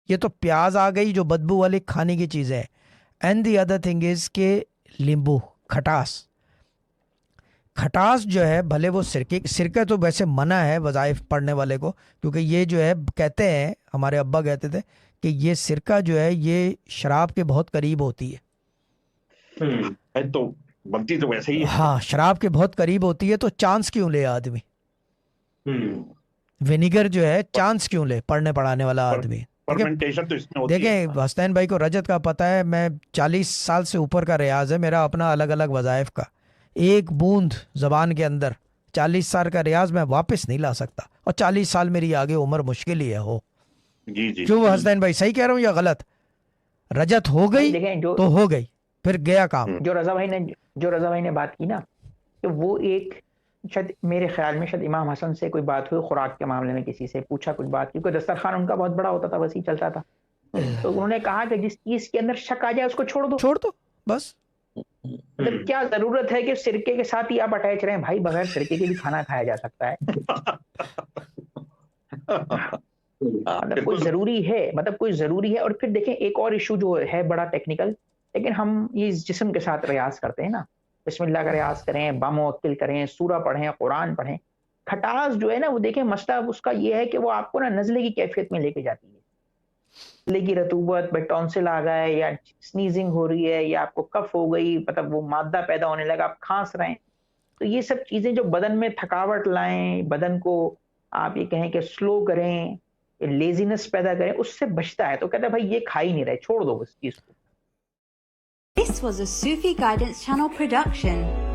یہ تو پیاز آ گئی جو بدبو والی کھانے کی چیز ہے. And the other thing is کہ لیمبو کھٹاس جو ہے، بھلے وہ سرکہ تو ویسے منع ہے وظائف پڑھنے والے کو، کیونکہ یہ جو ہے کہتے ہیں، ہمارے ابا کہتے تھے کہ یہ سرکہ جو ہے یہ شراب کے بہت قریب ہوتی ہے. تو بنتی تو ویسے ہی ہے. ہاں شراب کے بہت قریب ہوتی ہے، تو چانس کیوں لے آدمی؟ ونیگر جو ہے چانس کیوں لے پڑھنے پڑھانے والا آدمی؟ دیکھیں حسنین بھائی کو رجت کا پتہ ہے، میں 40 سال سے اوپر کا ریاض ہے میرا اپنا الگ الگ وظائف کا. ایک بوند زبان کے اندر 40 سال کا ریاض میں واپس نہیں لا سکتا، اور 40 سال میری آگے عمر مشکل ہی ہے ہو. کیوں حسنین بھائی صحیح کہہ رہا ہوں یا غلط؟ رجت ہو گئی تو ہو گئی، پھر گیا کام. جو رضا بھائی نے بات کی نا، کہ وہ ایک شاید میرے خیال میں شاید امام حسن سے کوئی بات ہوئی خوراک کے معاملے میں، کسی سے پوچھا کچھ بات، کیونکہ دسترخوان ان کا بہت بڑا ہوتا تھا، وسیع چلتا تھا. تو انہوں نے کہا کہ جس چیز کے اندر شک آ جائے اس کو چھوڑ دو بس. مطلب کیا ضرورت ہے کہ سرکے کے ساتھ ہی آپ اٹیچ رہیں؟ بھائی بغیر سرکے کے بھی کھانا کھایا جا سکتا ہے. مطلب کوئی ضروری ہے. اور پھر دیکھیں ایک اور ایشو جو ہے بڑا ٹیکنیکل، لیکن ہم یہ جسم کے ساتھ ریاض کرتے ہیں نا، بسم اللہ کا ریاض کریں، باموکل کریں، سورہ پڑھیں، قرآن پڑھیں. کھٹاس جو ہے نا وہ دیکھیں مسئلہ اس کا یہ ہے کہ وہ آپ کو نا نزلے کی کیفیت میں لے کے جاتی ہے. نزلے کی رطوبت، ٹونسل آ گئے یا سنیزنگ ہو رہی ہے یا آپ کو کف ہو گئی، مطلب وہ مادہ پیدا ہونے لگا، آپ کھانس رہے ہیں، تو یہ سب چیزیں جو بدن میں تھکاوٹ لائیں، بدن کو آپ یہ کہیں کہ سلو کریں، لیزینس پیدا کریں، اس سے بچتا ہے. تو کہتا ہے بھائی یہ کھا ہی نہیں رہے، چھوڑ دو اس چیز کو. This was a Sufi Guidance Channel production.